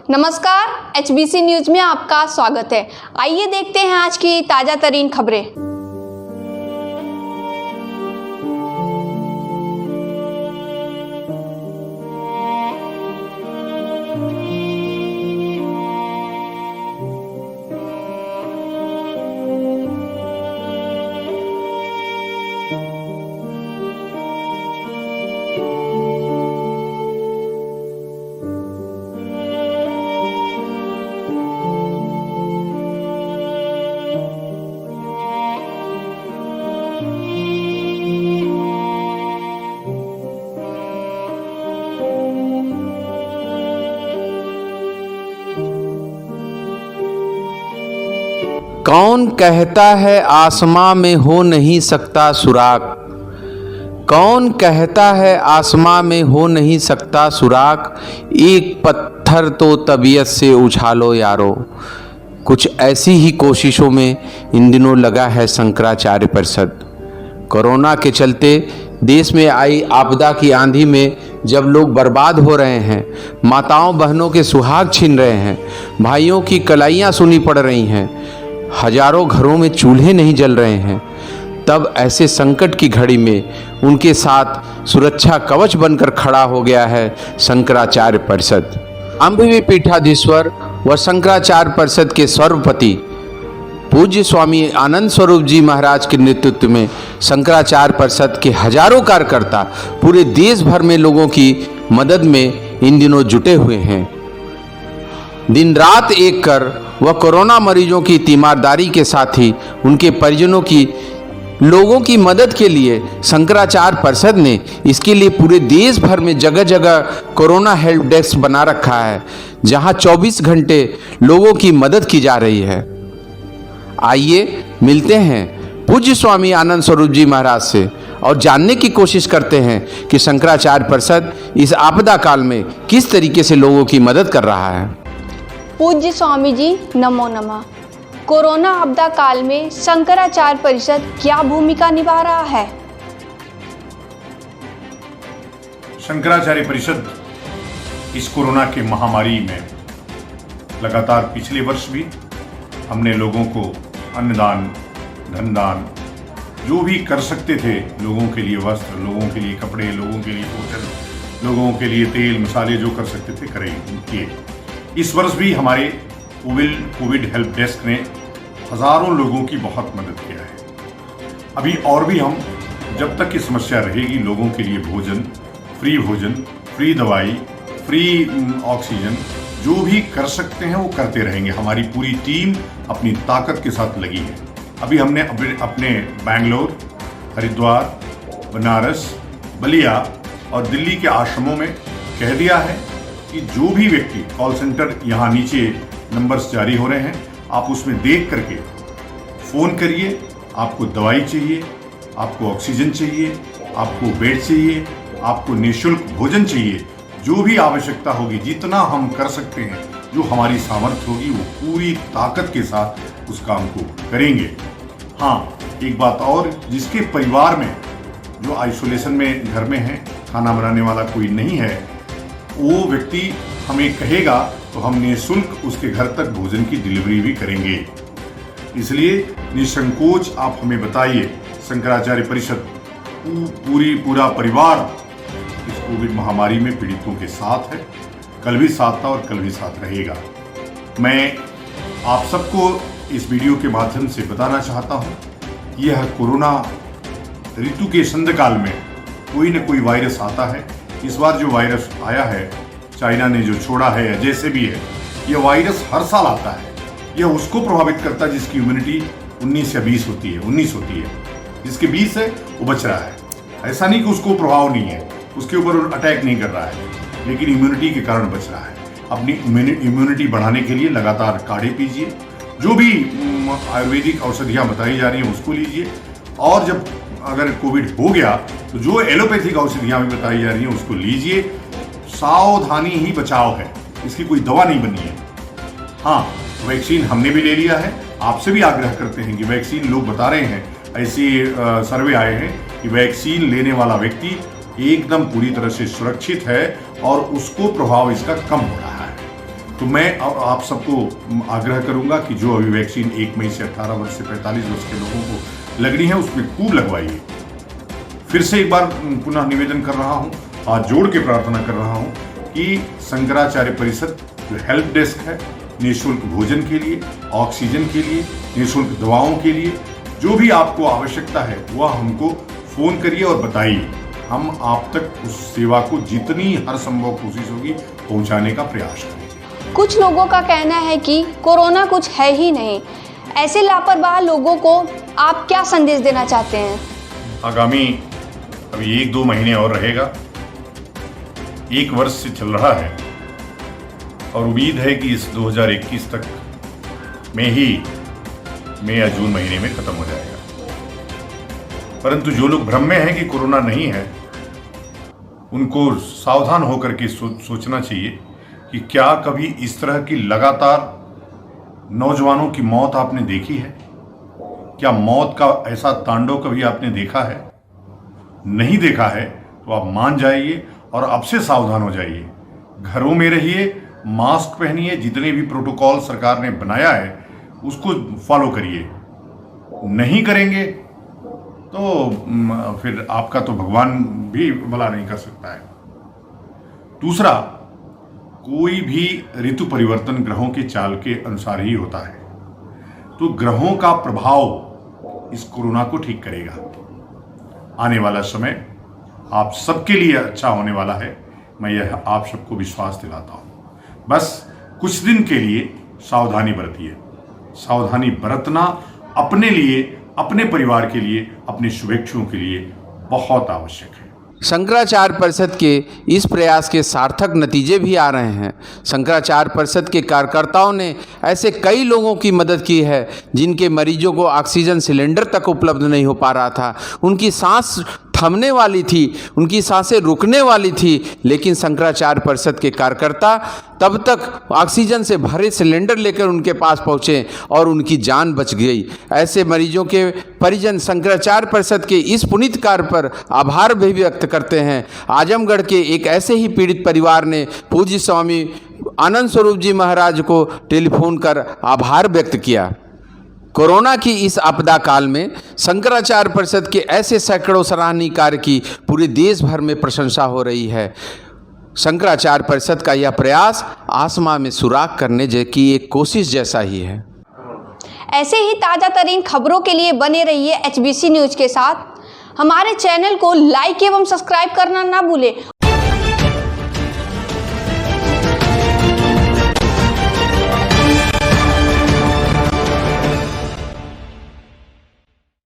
नमस्कार, HBC news में आपका स्वागत है। आइए देखते हैं आज की ताजा तरीन खबरें। कौन कहता है आसमां में हो नहीं सकता सुराग। कौन कहता है आसमां में हो नहीं सकता सुराग। एक पत्थर तो तबीयत से उछालो यारो। कुछ ऐसी ही कोशिशों में इन दिनों लगा है शंकराचार्य परिषद। कोरोना के चलते देश में आई आपदा की आंधी में जब लोग बर्बाद हो रहे हैं, माताओं बहनों के सुहाग छिन रहे हैं, भाइयों की कलाइयाँ सुनी पड़ रही हैं, हजारों घरों में चूल्हे नहीं जल रहे हैं, तब ऐसे संकट की घड़ी में उनके साथ सुरक्षा कवच बनकर खड़ा हो गया है शंकराचार्य परिषद। अम्बवी पीठाधीश्वर व शंकराचार्य परिषद के सर्वपति पूज्य स्वामी आनंद स्वरूप जी महाराज के नेतृत्व में शंकराचार्य परिषद के हजारों कार्यकर्ता पूरे देश भर में लोगों की मदद में इन दिनों जुटे हुए हैं। दिन रात एक कर वह कोरोना मरीजों की तीमारदारी के साथ ही उनके परिजनों की लोगों की मदद के लिए शंकराचार्य परिषद ने इसके लिए पूरे देश भर में जगह जगह कोरोना हेल्प डेस्क बना रखा है, जहां 24 घंटे लोगों की मदद की जा रही है। आइए मिलते हैं पूज्य स्वामी आनंद स्वरूप जी महाराज से और जानने की कोशिश करते हैं कि शंकराचार्य परिषद इस आपदा काल में किस तरीके से लोगों की मदद कर रहा है। पूज्य स्वामी जी नमो नमः। कोरोना आपदा काल में शंकराचार्य परिषद क्या भूमिका निभा रहा है? शंकराचार्य परिषद इस कोरोना के महामारी में लगातार पिछले वर्ष भी हमने लोगों को अन्नदान, धनदान, जो भी कर सकते थे, लोगों के लिए वस्त्र, लोगों के लिए कपड़े, लोगों के लिए भोजन, लोगों के लिए तेल मसाले, जो कर सकते थे किए। इस वर्ष भी हमारे कोविड हेल्प डेस्क ने हजारों लोगों की बहुत मदद किया है। अभी और भी हम, जब तक की समस्या रहेगी, लोगों के लिए भोजन, फ्री दवाई, फ्री ऑक्सीजन, जो भी कर सकते हैं वो करते रहेंगे। हमारी पूरी टीम अपनी ताकत के साथ लगी है। अभी हमने अपने बैंगलोर, हरिद्वार, बनारस, बलिया और दिल्ली के आश्रमों में कह दिया है कि जो भी व्यक्ति, कॉल सेंटर यहाँ नीचे नंबर्स जारी हो रहे हैं, आप उसमें देख करके फ़ोन करिए। आपको दवाई चाहिए, आपको ऑक्सीजन चाहिए, आपको बेड चाहिए, आपको निःशुल्क भोजन चाहिए, जो भी आवश्यकता होगी, जितना हम कर सकते हैं, जो हमारी सामर्थ्य होगी, वो पूरी ताकत के साथ उस काम को करेंगे। हाँ, एक बात और, जिसके परिवार में जो आइसोलेशन में घर में है, खाना बनाने वाला कोई नहीं है, वो व्यक्ति हमें कहेगा तो हम निःशुल्क उसके घर तक भोजन की डिलीवरी भी करेंगे। इसलिए निसंकोच आप हमें बताइए। शंकराचार्य परिषद पूरा परिवार इस कोविड महामारी में पीड़ितों के साथ है। कल भी साथ था और कल भी साथ रहेगा। मैं आप सबको इस वीडियो के माध्यम से बताना चाहता हूँ, यह कोरोना ऋतु के संध्यकाल में कोई न कोई वायरस आता है। इस बार जो वायरस आया है, चाइना ने जो छोड़ा है या जैसे भी है, यह वायरस हर साल आता है। यह उसको प्रभावित करता है जिसकी इम्यूनिटी 19 या 20 होती है, 19 होती है। जिसके 20 है वो बच रहा है। ऐसा नहीं कि उसको प्रभाव नहीं है, उसके ऊपर अटैक नहीं कर रहा है, लेकिन इम्यूनिटी के कारण बच रहा है। अपनी इम्यूनिटी बढ़ाने के लिए लगातार काढ़े पीजिए, जो भी आयुर्वेदिक औषधियाँ बताई जा रही हैं उसको लीजिए, और जब अगर कोविड हो गया तो जो एलोपैथिक औषधियाँ भी बताई जा रही हैं उसको लीजिए। सावधानी ही बचाव है, इसकी कोई दवा नहीं बनी है। हाँ, वैक्सीन हमने भी ले लिया है। आपसे भी आग्रह करते हैं कि वैक्सीन, लोग बता रहे हैं, ऐसे सर्वे आए हैं कि वैक्सीन लेने वाला व्यक्ति एकदम पूरी तरह से सुरक्षित है और उसको प्रभाव इसका कम हो रहा है। तो मैं आप सबको आग्रह करूंगा कि जो अभी वैक्सीन 1 मई से 18 वर्ष से 45 वर्ष के लोगों को लगनी है उसमें खूब लगवाइए। फिर से एक बार पुनः निवेदन कर रहा हूं, हाथ जोड़ के प्रार्थना कर रहा हूं कि शंकराचार्य परिषद जो हेल्प डेस्क है, निःशुल्क भोजन के लिए, ऑक्सीजन के लिए, निःशुल्क दवाओं के लिए जो भी आपको आवश्यकता है वह हमको फोन करिए और बताइए। हम आप तक उस सेवा को जितनी हर संभव कोशिश होगी पहुंचाने का प्रयास करेंगे। कुछ लोगों का कहना है कि कोरोना कुछ है ही नहीं। ऐसे लापरवाह लोगों को आप क्या संदेश देना चाहते हैं? आगामी अभी 1-2 महीने और रहेगा, 1 वर्ष से चल रहा है और उम्मीद है कि इस 2021 तक में ही मई या जून महीने में खत्म हो जाएगा। परंतु जो लोग भ्रम में हैं कि कोरोना नहीं है, उनको सावधान होकर के सोचना चाहिए कि क्या कभी इस तरह की लगातार नौजवानों की मौत आपने देखी है? क्या मौत का ऐसा तांडव कभी आपने देखा है? नहीं देखा है तो आप मान जाइए और अब से सावधान हो जाइए। घरों में रहिए, मास्क पहनिए, जितने भी प्रोटोकॉल सरकार ने बनाया है उसको फॉलो करिए। नहीं करेंगे तो फिर आपका तो भगवान भी भला नहीं कर सकता है। दूसरा, कोई भी ऋतु परिवर्तन ग्रहों के चाल के अनुसार ही होता है, तो ग्रहों का प्रभाव इस कोरोना को ठीक करेगा। आने वाला समय आप सबके लिए अच्छा होने वाला है, मैं यह आप सबको विश्वास दिलाता हूं। बस कुछ दिन के लिए सावधानी बरतिए। सावधानी बरतना अपने लिए, अपने परिवार के लिए, अपने शुभेच्छुओं के लिए बहुत आवश्यक है। शंकराचार्य परिषद के इस प्रयास के सार्थक नतीजे भी आ रहे हैं। शंकराचार्य परिषद के कार्यकर्ताओं ने ऐसे कई लोगों की मदद की है जिनके मरीजों को ऑक्सीजन सिलेंडर तक उपलब्ध नहीं हो पा रहा था, उनकी सांस थमने वाली थी, उनकी सांसें रुकने वाली थी, लेकिन शंकराचार्य परिषद के कार्यकर्ता तब तक ऑक्सीजन से भरे सिलेंडर लेकर उनके पास पहुँचे और उनकी जान बच गई। ऐसे मरीजों के परिजन शंकराचार्य परिषद के इस पुनीत कार्य पर आभार भी व्यक्त करते हैं। आजमगढ़ के एक ऐसे ही पीड़ित परिवार ने पूज्य स्वामी आनंद स्वरूप जी महाराज को टेलीफोन कर आभार व्यक्त किया। कोरोना की इस आपदा काल में शंकराचार्य परिषद के ऐसे सैकड़ों सराहनीय कार्य की पूरे देश भर में प्रशंसा हो रही है। शंकराचार्य परिषद का यह प्रयास आसमां में सुराग करने की एक कोशिश जैसा ही है। ऐसे ही ताज़ा तरीन खबरों के लिए बने रहिए HBC न्यूज़ के साथ। हमारे चैनल को लाइक एवं सब्सक्राइब करना ना भूलें